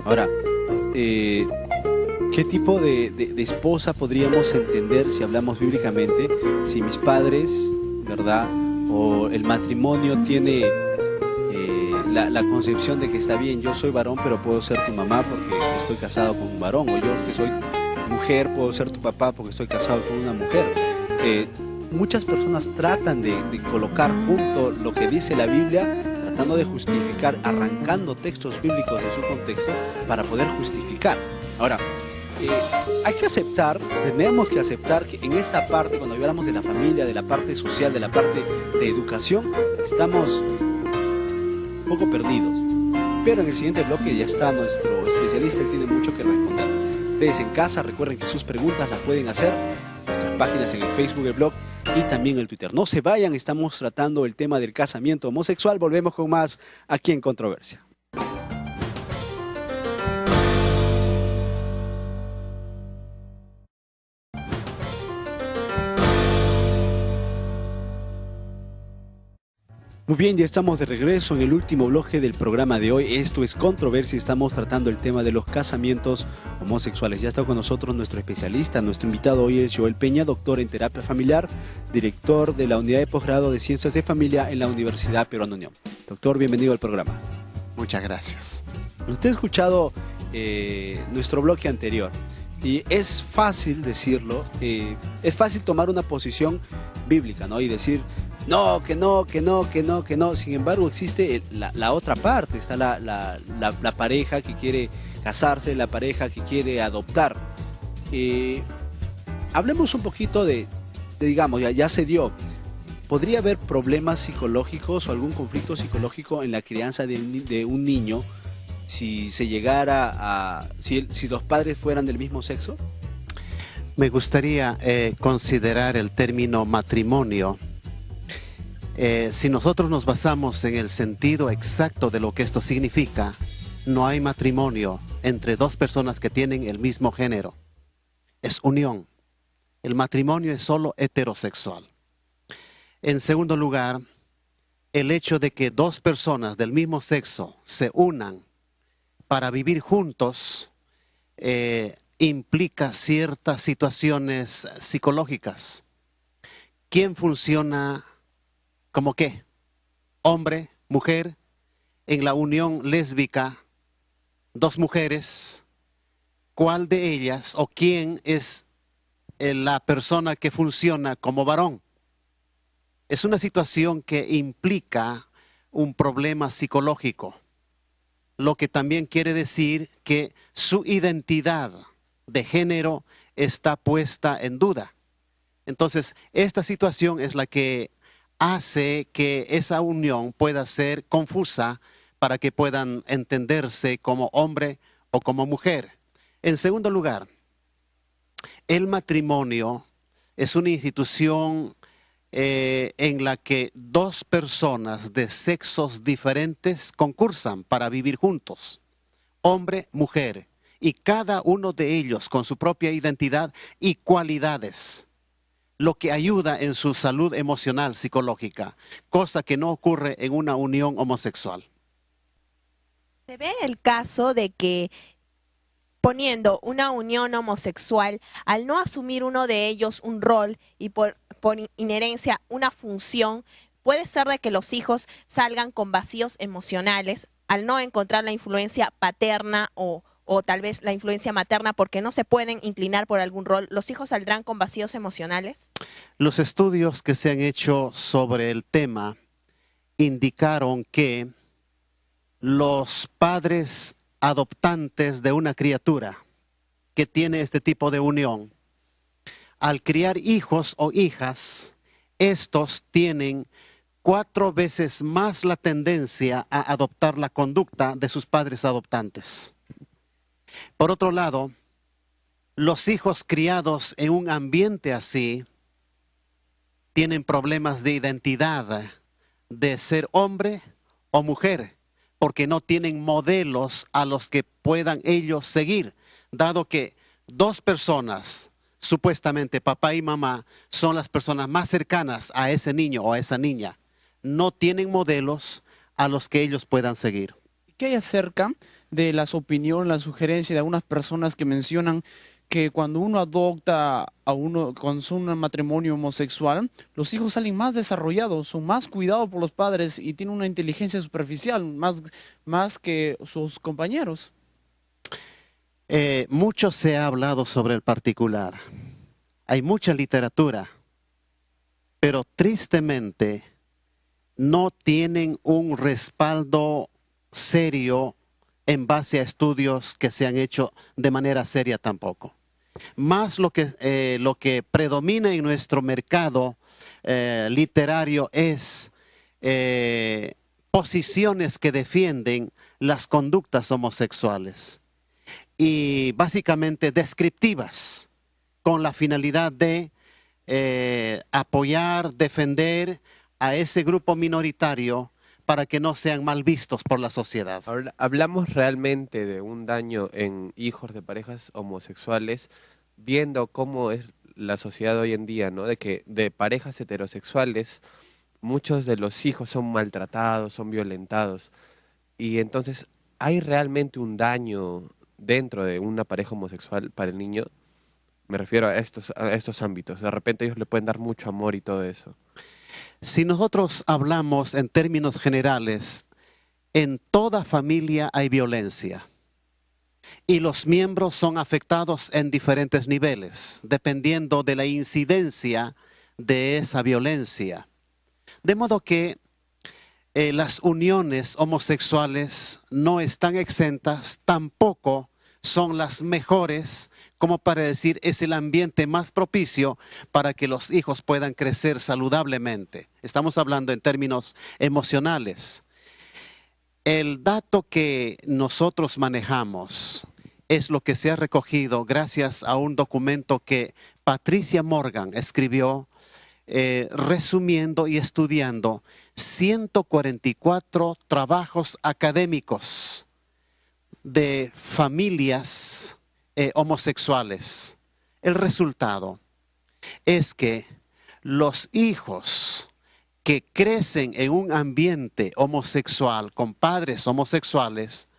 Ahora, ¿qué tipo de esposa podríamos entender si hablamos bíblicamente? Si mis padres, ¿verdad? O el matrimonio tiene la concepción de que está bien, yo soy varón, pero puedo ser tu mamá porque estoy casado con un varón, o yo que soy mujer, puedo ser tu papá porque estoy casado con una mujer. Muchas personas tratan de colocar junto lo que dice la Biblia, tratando de justificar, arrancando textos bíblicos de su contexto para poder justificar. Ahora, hay que aceptar, tenemos que aceptar que en esta parte, cuando hablamos de la familia, de la parte social, de la parte de educación, estamos un poco perdidos. Pero en el siguiente bloque ya está nuestro especialista, él tiene mucho que responder. Ustedes en casa, recuerden que sus preguntas las pueden hacer en nuestras páginas en el Facebook, el blog y también el Twitter. No se vayan, estamos tratando el tema del casamiento homosexual. Volvemos con más aquí en Controversia. Muy bien, ya estamos de regreso en el último bloque del programa de hoy. Esto es Controversia, estamos tratando el tema de los casamientos homosexuales. Ya está con nosotros nuestro especialista, nuestro invitado hoy es Joel Peña, doctor en terapia familiar, director de la unidad de posgrado de Ciencias de Familia en la Universidad Peruana Unión. Doctor, bienvenido al programa. Muchas gracias. Usted ha escuchado nuestro bloque anterior y es fácil decirlo, es fácil tomar una posición bíblica, ¿no? Y decir, no, que no, que no, que no, que no. Sin embargo, existe la otra parte, está la pareja que quiere casarse, la pareja que quiere adoptar. Hablemos un poquito digamos, ya se dio. ¿Podría haber problemas psicológicos o algún conflicto psicológico en la crianza de un niño si se llegara si los padres fueran del mismo sexo? Me gustaría considerar el término matrimonio. Si nosotros nos basamos en el sentido exacto de lo que esto significa, no hay matrimonio entre dos personas que tienen el mismo género. Es unión. El matrimonio es solo heterosexual. En segundo lugar, el hecho de que dos personas del mismo sexo se unan para vivir juntos implica ciertas situaciones psicológicas. ¿Quién funciona como qué? Hombre, mujer, en la unión lésbica, dos mujeres, ¿cuál de ellas o quién es la persona que funciona como varón? Es una situación que implica un problema psicológico, lo que también quiere decir que su identidad de género está puesta en duda. Entonces, esta situación es la que hace que esa unión pueda ser confusa para que puedan entenderse como hombre o como mujer. En segundo lugar, el matrimonio es una institución en la que dos personas de sexos diferentes concursan para vivir juntos, hombre, mujer, y cada uno de ellos con su propia identidad y cualidades, lo que ayuda en su salud emocional, psicológica, cosa que no ocurre en una unión homosexual. Se ve el caso de que poniendo una unión homosexual, al no asumir uno de ellos un rol y por inherencia una función, puede ser de que los hijos salgan con vacíos emocionales al no encontrar la influencia paterna o tal vez la influencia materna porque no se pueden inclinar por algún rol. ¿Los hijos saldrán con vacíos emocionales? Los estudios que se han hecho sobre el tema indicaron que los padres adoptantes de una criatura que tiene este tipo de unión, al criar hijos o hijas, estos tienen 4 veces más la tendencia a adoptar la conducta de sus padres adoptantes. Por otro lado, los hijos criados en un ambiente así tienen problemas de identidad, de ser hombre o mujer, porque no tienen modelos a los que puedan ellos seguir, dado que dos personas, supuestamente papá y mamá, son las personas más cercanas a ese niño o a esa niña, no tienen modelos a los que ellos puedan seguir. ¿Qué hay acerca de las opiniones, las sugerencias de algunas personas que mencionan que cuando uno adopta a uno, cuando son un matrimonio homosexual, los hijos salen más desarrollados, son más cuidados por los padres y tienen una inteligencia superficial, más que sus compañeros. Mucho se ha hablado sobre el particular. Hay mucha literatura, pero tristemente no tienen un respaldo serio en base a estudios que se han hecho de manera seria tampoco. Más lo que predomina en nuestro mercado literario es posiciones que defienden las conductas homosexuales y básicamente descriptivas con la finalidad de apoyar, defender a ese grupo minoritario para que no sean mal vistos por la sociedad. Ahora, ¿hablamos realmente de un daño en hijos de parejas homosexuales, viendo cómo es la sociedad hoy en día, ¿no? De que de parejas heterosexuales muchos de los hijos son maltratados, son violentados, y entonces ¿hay realmente un daño dentro de una pareja homosexual para el niño? Me refiero a estos ámbitos. De repente ellos le pueden dar mucho amor y todo eso. Si nosotros hablamos en términos generales, en toda familia hay violencia y los miembros son afectados en diferentes niveles, dependiendo de la incidencia de esa violencia. De modo que las uniones homosexuales no están exentas, tampoco son las mejores, como para decir es el ambiente más propicio para que los hijos puedan crecer saludablemente. Estamos hablando en términos emocionales. El dato que nosotros manejamos es lo que se ha recogido gracias a un documento que Patricia Morgan escribió resumiendo y estudiando 144 trabajos académicos de familias homosexuales. El resultado es que los hijos que crecen en un ambiente homosexual con padres homosexuales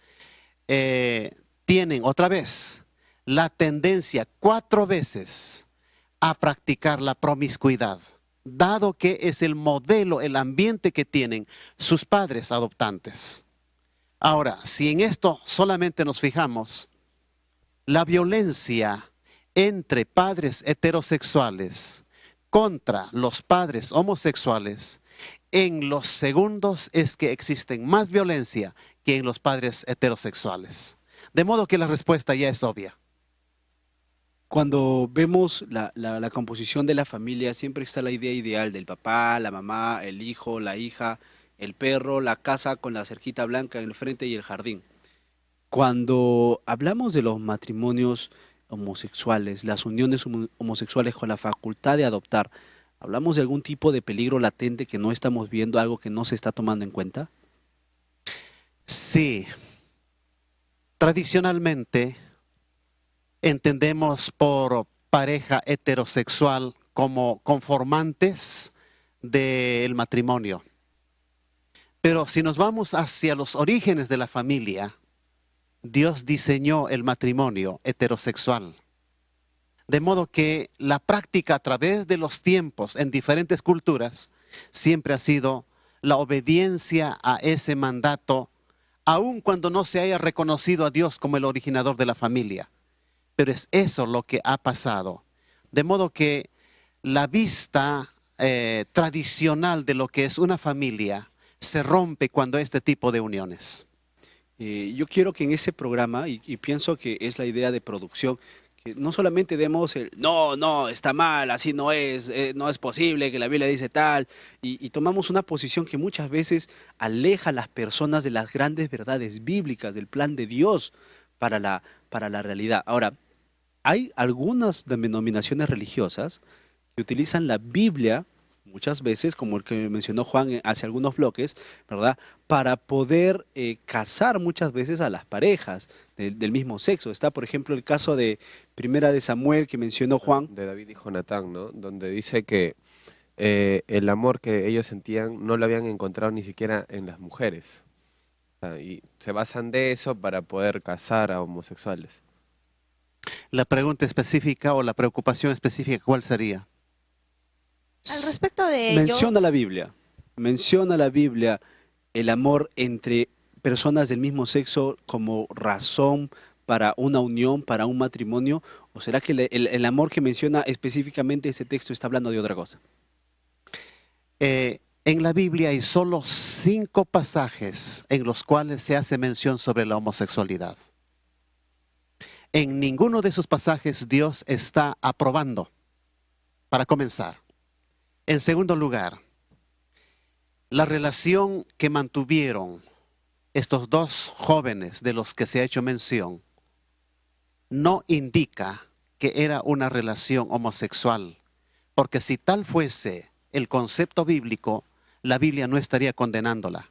tienen otra vez la tendencia 4 veces a practicar la promiscuidad, dado que es el modelo, el ambiente que tienen sus padres adoptantes. Ahora, si en esto solamente nos fijamos, la violencia entre padres heterosexuales contra los padres homosexuales, en los segundos es que existen más violencia que en los padres heterosexuales. De modo que la respuesta ya es obvia. Cuando vemos la composición de la familia, siempre está la idea ideal del papá, la mamá, el hijo, la hija, el perro, la casa con la cerquita blanca en el frente y el jardín. Cuando hablamos de los matrimonios homosexuales, las uniones homosexuales con la facultad de adoptar, ¿hablamos de algún tipo de peligro latente que no estamos viendo, algo que no se está tomando en cuenta? Sí. Tradicionalmente entendemos por pareja heterosexual como conformantes del matrimonio. Pero si nos vamos hacia los orígenes de la familia, Dios diseñó el matrimonio heterosexual. De modo que la práctica a través de los tiempos en diferentes culturas siempre ha sido la obediencia a ese mandato, aun cuando no se haya reconocido a Dios como el originador de la familia. Pero es eso lo que ha pasado. De modo que la vista tradicional de lo que es una familia se rompe cuando hay este tipo de uniones. Yo quiero que en ese programa, y pienso que es la idea de producción, que no solamente demos el no, está mal, así no es posible, que la Biblia dice tal, y tomamos una posición que muchas veces aleja a las personas de las grandes verdades bíblicas, del plan de Dios para la realidad. Ahora, hay algunas denominaciones religiosas que utilizan la Biblia muchas veces, como el que mencionó Juan hace algunos bloques, ¿verdad?, para poder casar muchas veces a las parejas del mismo sexo. Está, por ejemplo, el caso de Primera de Samuel que mencionó Juan. De David y Jonatán, ¿no? Donde dice que el amor que ellos sentían no lo habían encontrado ni siquiera en las mujeres. Y se basan de eso para poder casar a homosexuales. La pregunta específica o la preocupación específica, ¿cuál sería? Al respecto de ello, Menciona la Biblia el amor entre personas del mismo sexo como razón para una unión, para un matrimonio, o será que el amor que menciona específicamente ese texto está hablando de otra cosa? En la Biblia hay solo 5 pasajes en los cuales se hace mención sobre la homosexualidad. En ninguno de esos pasajes Dios está aprobando, para comenzar. En segundo lugar, la relación que mantuvieron estos 2 jóvenes de los que se ha hecho mención no indica que era una relación homosexual, porque si tal fuese el concepto bíblico, la Biblia no estaría condenándola.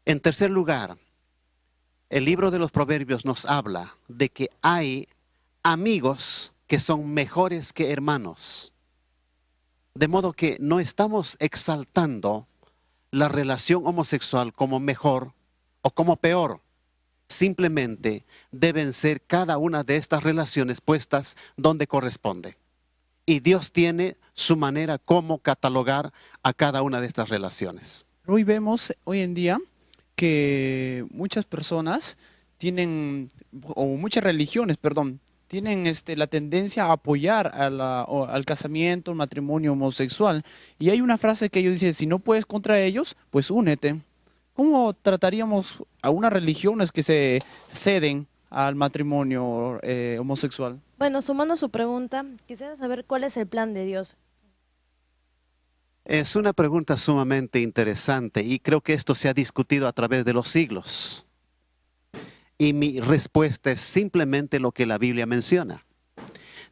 En tercer lugar, el libro de los Proverbios nos habla de que hay amigos que son mejores que hermanos. De modo que no estamos exaltando la relación homosexual como mejor o como peor. Simplemente deben ser cada una de estas relaciones puestas donde corresponde. Y Dios tiene su manera como catalogar a cada una de estas relaciones. Hoy vemos, hoy en día, que muchas personas tienen, o muchas religiones, perdón, tienen la tendencia a apoyar al casamiento, al matrimonio homosexual. Y hay una frase que ellos dicen, si no puedes contra ellos, pues únete. ¿Cómo trataríamos a unas religiones que se ceden al matrimonio homosexual? Bueno, sumando su pregunta, quisiera saber cuál es el plan de Dios. Es una pregunta sumamente interesante y creo que esto se ha discutido a través de los siglos. Y mi respuesta es simplemente lo que la Biblia menciona.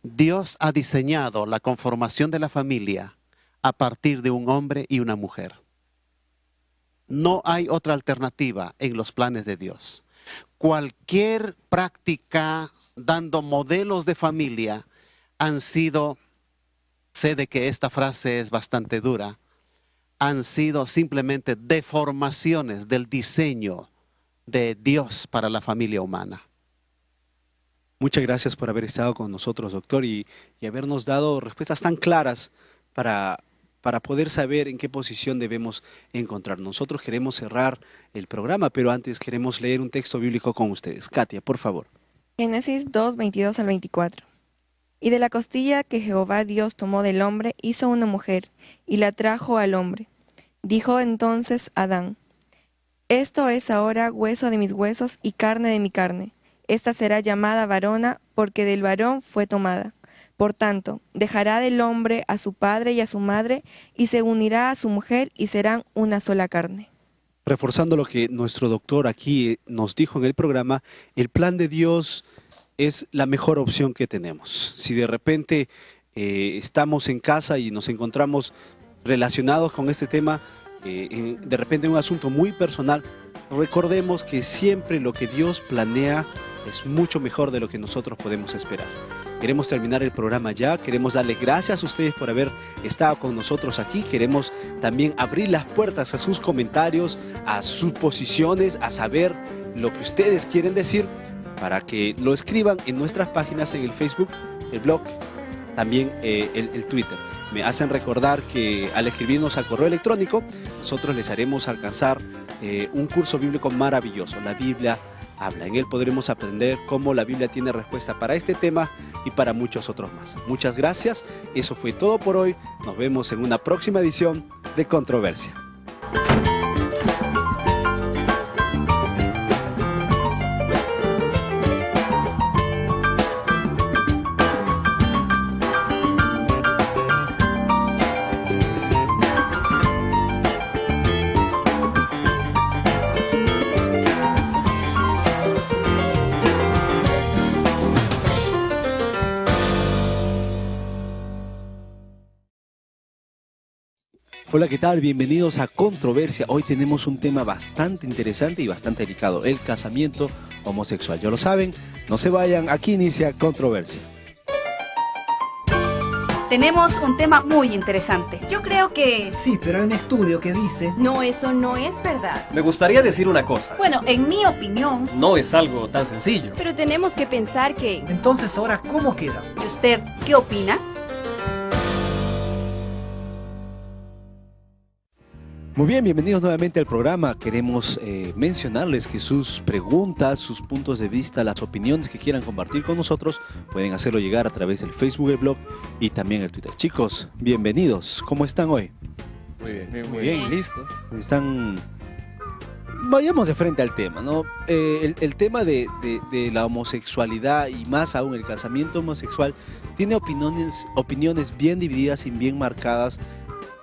Dios ha diseñado la conformación de la familia a partir de un hombre y una mujer. No hay otra alternativa en los planes de Dios. Cualquier práctica dando modelos de familia han sido, sé de que esta frase es bastante dura, han sido simplemente deformaciones del diseño de Dios para la familia humana. Muchas gracias por haber estado con nosotros, doctor, y habernos dado respuestas tan claras para poder saber en qué posición debemos encontrar. Nosotros queremos cerrar el programa, pero antes queremos leer un texto bíblico con ustedes. Katia, por favor. Génesis 2, 22 al 24. Y de la costilla que Jehová Dios tomó del hombre, hizo una mujer, y la trajo al hombre. Dijo entonces Adán, esto es ahora hueso de mis huesos y carne de mi carne. Esta será llamada varona, porque del varón fue tomada. Por tanto, dejará del hombre a su padre y a su madre, y se unirá a su mujer, y serán una sola carne. Reforzando lo que nuestro doctor aquí nos dijo en el programa, el plan de Dios es la mejor opción que tenemos. Si de repente estamos en casa y nos encontramos relacionados con este tema, de repente un asunto muy personal, recordemos que siempre lo que Dios planea es mucho mejor de lo que nosotros podemos esperar. Queremos terminar el programa ya, queremos darle gracias a ustedes por haber estado con nosotros aquí, queremos también abrir las puertas a sus comentarios, a sus posiciones, a saber lo que ustedes quieren decir, para que lo escriban en nuestras páginas, en el Facebook, el blog, también el Twitter. Me hacen recordar que al escribirnos al correo electrónico, nosotros les haremos alcanzar un curso bíblico maravilloso, la Biblia habla. En él podremos aprender cómo la Biblia tiene respuesta para este tema y para muchos otros más. Muchas gracias, eso fue todo por hoy. Nos vemos en una próxima edición de Controversia. Hola, ¿qué tal? Bienvenidos a Controversia. Hoy tenemos un tema bastante interesante y bastante delicado, el casamiento homosexual. Ya lo saben, no se vayan, aquí inicia Controversia. tenemos un tema muy interesante. Yo creo que... Sí, pero hay un estudio que dice... No, eso no es verdad. Me gustaría decir una cosa. Bueno, en mi opinión... No es algo tan sencillo. Pero tenemos que pensar que... Entonces, ahora, ¿cómo queda? ¿Y usted qué opina? Muy bien, bienvenidos nuevamente al programa. Queremos mencionarles que sus preguntas, sus puntos de vista, las opiniones que quieran compartir con nosotros, pueden hacerlo llegar a través del Facebook, el blog y también el Twitter. Chicos, bienvenidos. ¿Cómo están hoy? Muy bien, listos. Están... Vayamos de frente al tema, ¿no? El tema de la homosexualidad y más aún el casamiento homosexual tiene opiniones bien divididas y bien marcadas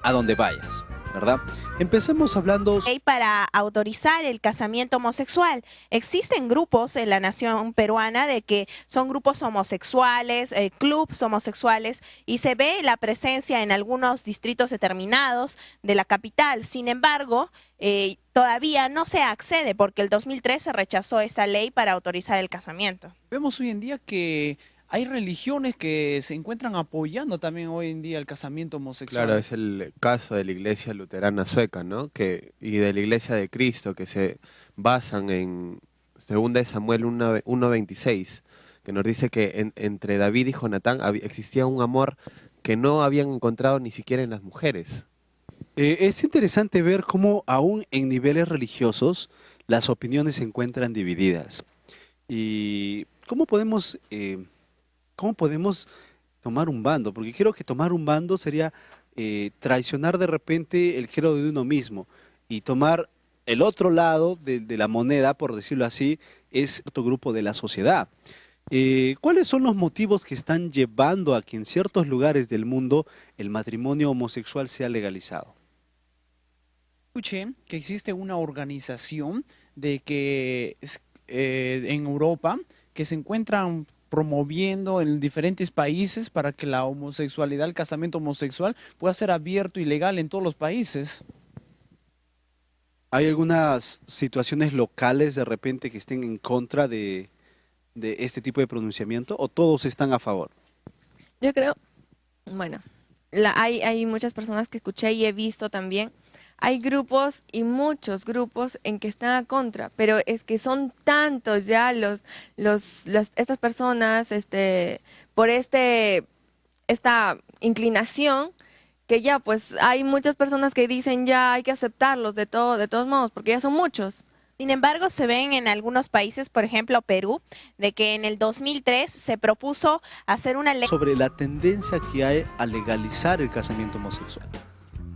a donde vayas, ¿verdad? Empecemos hablando... Para autorizar el casamiento homosexual. Existen grupos en la nación peruana de que son grupos homosexuales, clubs homosexuales, y se ve la presencia en algunos distritos determinados de la capital. Sin embargo, todavía no se accede porque el 2003 se rechazó esa ley para autorizar el casamiento. Vemos hoy en día que hay religiones que se encuentran apoyando también hoy en día el casamiento homosexual. Claro, es el caso de la iglesia luterana sueca, ¿no? Y de la iglesia de Cristo, que se basan en 2 Samuel 1:26, que nos dice que entre David y Jonatán existía un amor que no habían encontrado ni siquiera en las mujeres. Es interesante ver cómo aún en niveles religiosos las opiniones se encuentran divididas. ¿Y cómo podemos tomar un bando? Porque creo que tomar un bando sería traicionar de repente el credo de uno mismo y tomar el otro lado de la moneda, por decirlo así, es otro grupo de la sociedad. ¿Cuáles son los motivos que están llevando a que en ciertos lugares del mundo el matrimonio homosexual sea legalizado? Escuché que existe una organización de que en Europa que se encuentran promoviendo en diferentes países para que la homosexualidad, el casamiento homosexual pueda ser abierto y legal en todos los países. ¿Hay algunas situaciones locales de repente que estén en contra de este tipo de pronunciamiento o todos están a favor? Yo creo, bueno, hay muchas personas que escuché y he visto también. Hay grupos y muchos grupos en que están a contra, pero es que son tantos ya estas personas por esta inclinación que ya pues hay muchas personas que dicen ya hay que aceptarlos de todos modos, porque ya son muchos. Sin embargo, se ven en algunos países, por ejemplo Perú, de que en el 2003 se propuso hacer una ley sobre la tendencia que hay a legalizar el casamiento homosexual.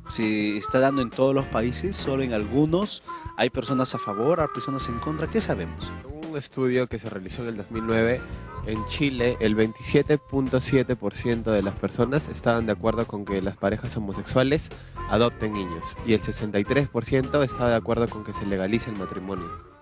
¿Se está dando en todos los países? ¿Solo en algunos? ¿Hay personas a favor? ¿Hay personas en contra? ¿Qué sabemos? Un estudio que se realizó en el 2009, en Chile el 27.7% de las personas estaban de acuerdo con que las parejas homosexuales adopten niños y el 63% estaba de acuerdo con que se legalice el matrimonio.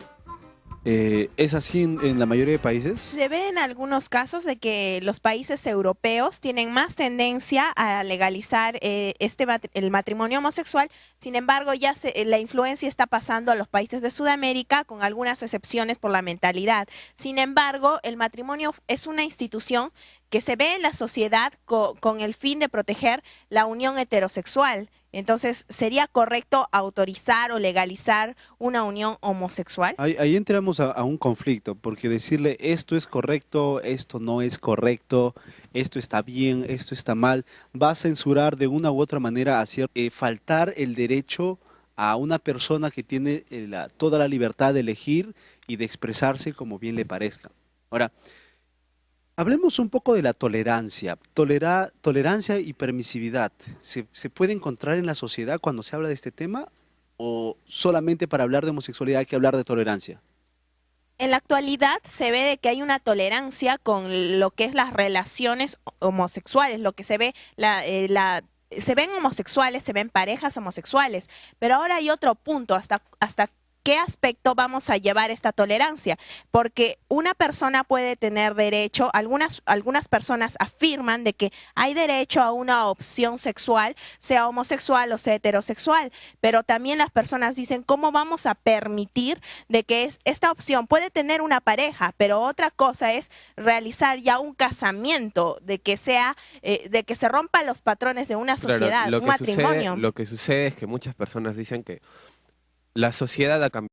¿Es así en la mayoría de países? Se ve en algunos casos de que los países europeos tienen más tendencia a legalizar el matrimonio homosexual. Sin embargo, ya la influencia está pasando a los países de Sudamérica, con algunas excepciones por la mentalidad. Sin embargo, el matrimonio es una institución que se ve en la sociedad con el fin de proteger la unión heterosexual. Entonces, ¿sería correcto autorizar o legalizar una unión homosexual? Ahí entramos a un conflicto, porque decirle esto es correcto, esto no es correcto, esto está bien, esto está mal, va a censurar de una u otra manera, faltar el derecho a una persona que tiene toda la libertad de elegir y de expresarse como bien le parezca. Ahora, hablemos un poco de la tolerancia. Tolerancia y permisividad. ¿Se puede encontrar en la sociedad cuando se habla de este tema? ¿O solamente para hablar de homosexualidad hay que hablar de tolerancia? En la actualidad se ve de que hay una tolerancia con lo que es las relaciones homosexuales, lo que se ve, se ven homosexuales, se ven parejas homosexuales, pero ahora hay otro punto, hasta qué aspecto vamos a llevar esta tolerancia, porque una persona puede tener derecho, algunas personas afirman de que hay derecho a una opción sexual, sea homosexual o sea heterosexual, pero también las personas dicen, ¿cómo vamos a permitir de que esta opción puede tener una pareja, pero otra cosa es realizar ya un casamiento, de que se rompan los patrones de una sociedad, un matrimonio? Lo que sucede es que muchas personas dicen que la sociedad ha cambiado.